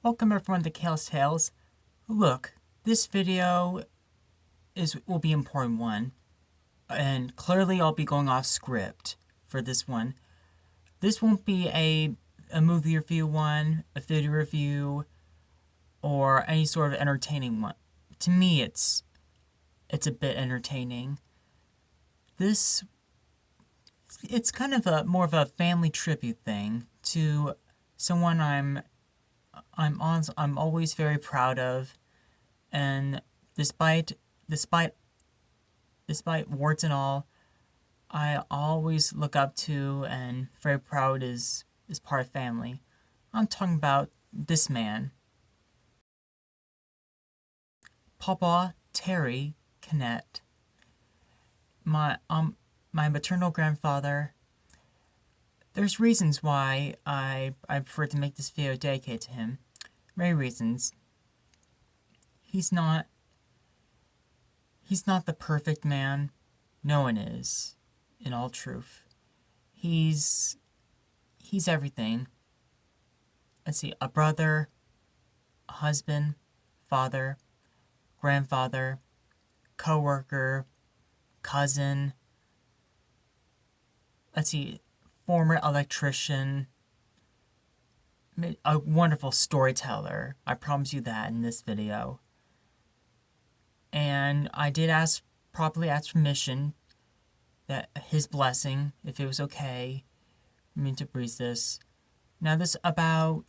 Welcome everyone to Kales Tales. Look, this video will be an important one, and clearly I'll be going off script for this one. This won't be a movie review one, a video review, or any sort of entertaining one. To me, it's a bit entertaining. It's kind of more of a family tribute thing to someone I'm always very proud of, and despite warts and all, I always look up to and very proud is part of family. I'm talking about this man, Paw-Paw Terry Cannette. My maternal grandfather. There's reasons why I prefer to make this video dedicated to him. Many reasons. He's not the perfect man. No one is, in all truth. He's everything. Let's see, a brother, a husband, father, grandfather, co-worker, cousin. Let's see, former electrician, a wonderful storyteller. I promise you that in this video. And I did properly ask permission, that his blessing, if it was okay for me to breathe this. Now this about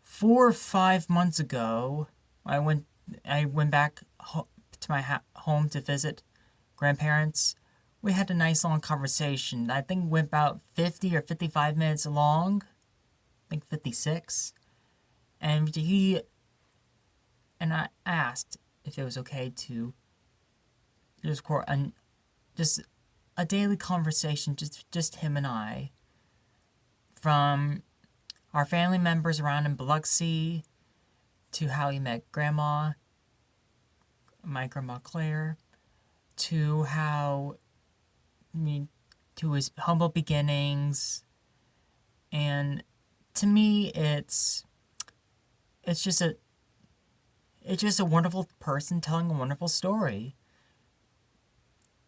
4 or 5 months ago, I went back to my home to visit grandparents. We had a nice long conversation. I think it went about 50 or 55 minutes long. I think 56. And I asked if it was okay to just record just a daily conversation, just him and I. From our family members around in Biloxi, to how he met my grandma Claire, to to his humble beginnings. And to me, it's just a wonderful person telling a wonderful story.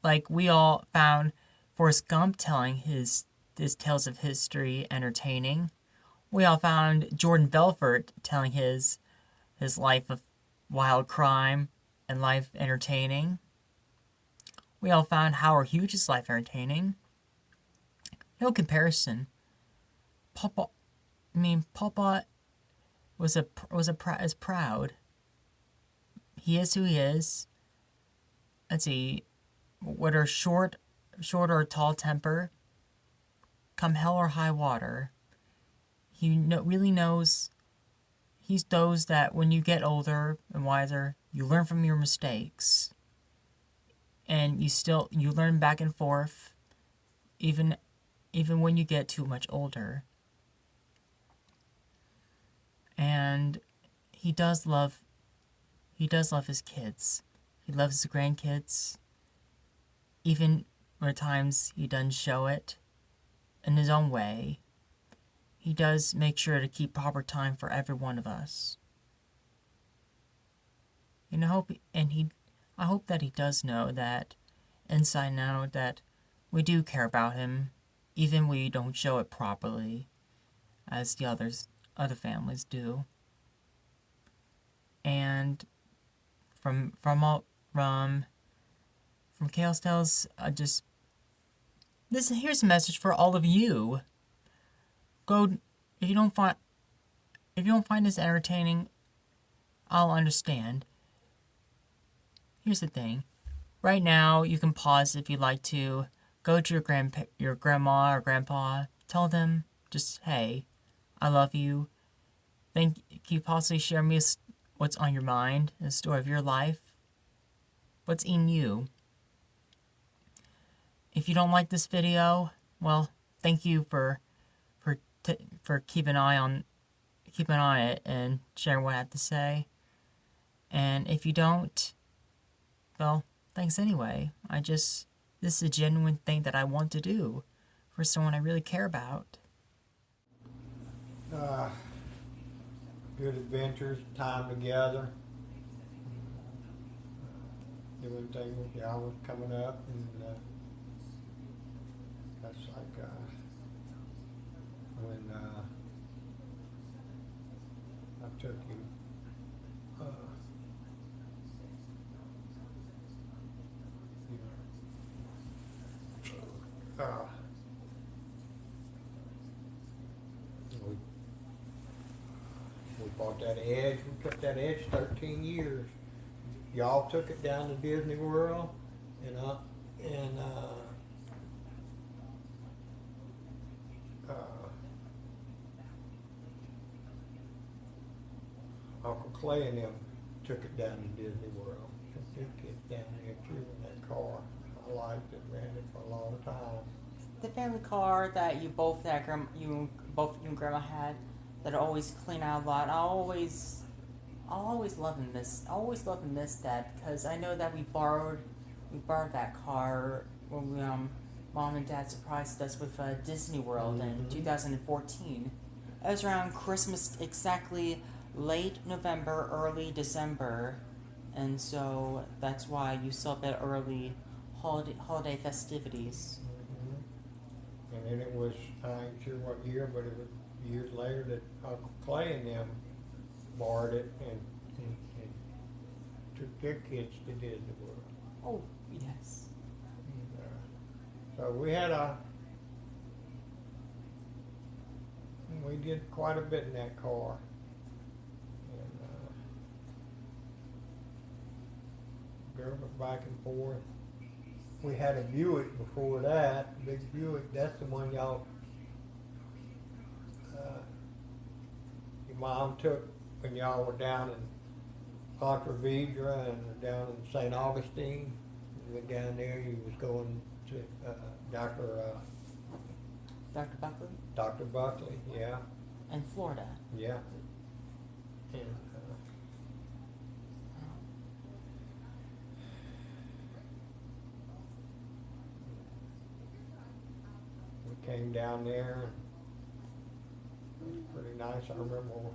Like we all found Forrest Gump telling his tales of history entertaining. We all found Jordan Belfort telling his life of wild crime and life entertaining. We all found Howard Hughes' life entertaining. No comparison. Paw-Paw is proud. He is who he is. Let's see, whether short or tall temper, come hell or high water, he really knows. He's those that when you get older and wiser, you learn from your mistakes. And you learn back and forth, even when you get too much older. And he does love his kids. He loves his grandkids. Even when at times he doesn't show it in his own way, he does make sure to keep proper time for every one of us. And I hope that he does know that inside and out that we do care about him, even when we don't show it properly, as the other families do. And from Kales Tales, here's a message for all of you. If you don't find this entertaining, I'll understand. Here's the thing. Right now, you can pause if you'd like to. Go to your grandma or grandpa. Tell them, just, hey, I love you. Can you possibly share me what's on your mind, the story of your life? What's in you? If you don't like this video, well, thank you for keeping an eye on it and sharing what I have to say. And if you don't, well, thanks anyway. This is a genuine thing that I want to do for someone I really care about. good adventures, time together, doing things with y'all was coming up, and that's like when I took him. You know, we bought that Edge. We kept that Edge 13 years. Y'all took it down to Disney World, and and Uncle Clay and them took it down to Disney World. Took their kids down there too in that car. I liked it, ran it for a long time. The family car that you both you and Grandma had that I always clean out a lot. I always love and miss that because I know that we borrowed that car when Mom and Dad surprised us with Disney World in 2014. It was around Christmas, exactly late November, early December, and so that's why you saw a bit early holiday festivities. And then it was, I ain't sure what year, but it was years later that Uncle Clay and them borrowed it and took their kids to Disney World. Oh, yes. And, so we did quite a bit in that car. And drove it back and forth. We had a Buick before that, big Buick. That's the one y'all, your mom took when y'all were down in Ponte Vedra and down in St. Augustine. You went down there. You was going to Dr. Buckley? Dr. Buckley, yeah, In Florida. yeah. And we came down there. It was pretty nice. I remember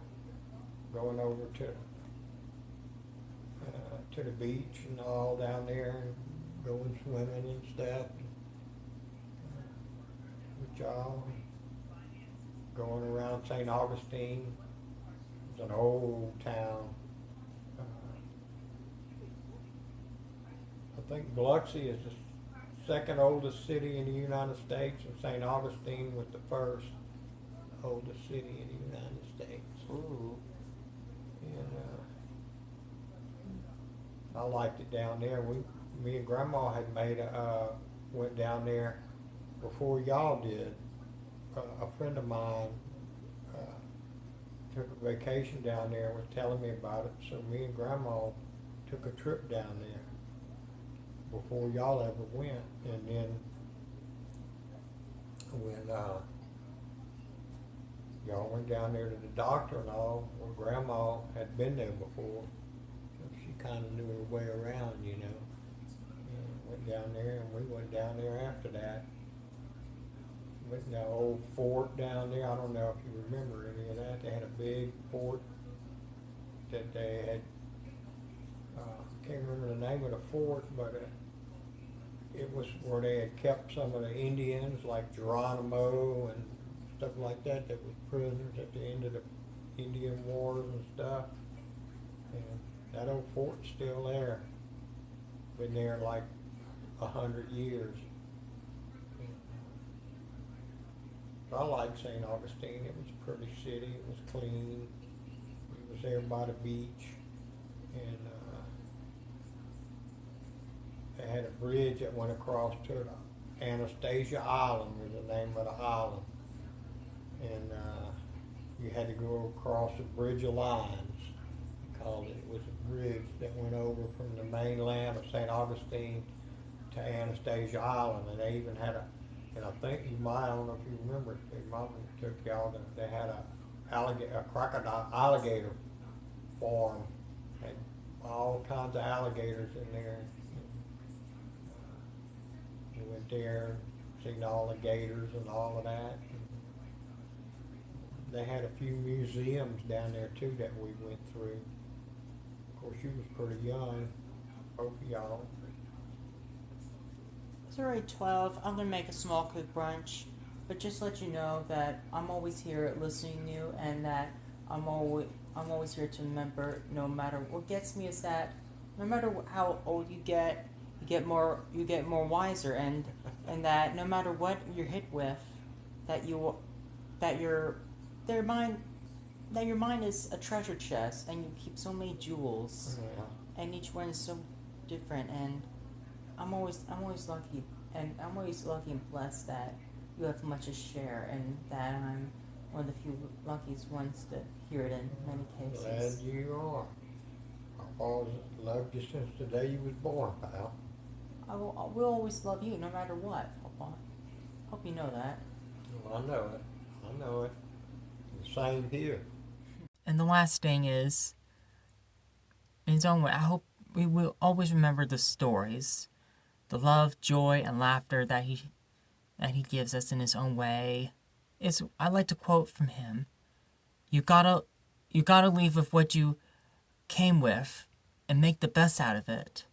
going over to the beach and all down there, and going swimming and stuff with y'all. Going around St. Augustine. It's an old town. I think Biloxi is the second oldest city in the United States, and St. Augustine was the first oldest city in the United States. Ooh. And I liked it down there. Me and Grandma had went down there before y'all did. A friend of mine took a vacation down there and was telling me about it. So me and Grandma took a trip down there before y'all ever went. And then when y'all went down there to the doctor and all, well, Grandma had been there before. So she kind of knew her way around, you know. And went down there, and we went down there after that. Went in that old fort down there. I don't know if you remember any of that. They had a big fort that they had. Can't remember the name of the fort, but it was where they had kept some of the Indians, like Geronimo and stuff like that, that were prisoners at the end of the Indian Wars and stuff. And that old fort's still there. Been there like 100 years. I liked St. Augustine. It was a pretty city. It was clean. It was there by the beach. And they had a bridge that went across to Anastasia Island was the name of the island. And you had to go across the Bridge of Lions. They called it. It was a bridge that went over from the mainland of St. Augustine to Anastasia Island. And they even had and I think I don't know if you remember, your mom took y'all, they had a crocodile alligator farm, had all kinds of alligators in there. We went there, seen all the gators and all of that. they had a few museums down there too that we went through. Of course, you was pretty young, both of y'all. It's already 12. I'm gonna make a small quick brunch, but just let you know that I'm always here listening to you, and that I'm always here to remember. No matter what gets me is that no matter how old you get more wiser, and that no matter what you're hit with, that you that your their mind that your mind is a treasure chest, and you keep so many jewels, Yeah. and each one is so different, and I'm always lucky, and I'm always lucky and blessed that you have much to share, and that I'm one of the few luckiest ones to hear it in many cases. Glad you are. I've always loved you since the day you was born, pal. I will always love you, no matter what, Papa. Hope you know that. Well, I know it. I know it. The same here. And the last thing is, in his own way, I hope we will always remember the stories, the love, joy, and laughter that he gives us in his own way. I like to quote from him: "You gotta leave with what you came with, and make the best out of it."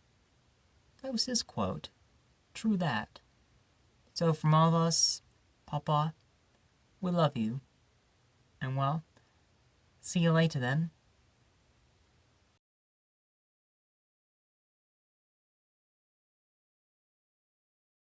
That was his quote. True that. So from all of us, Papa, we love you, and well, see you later then.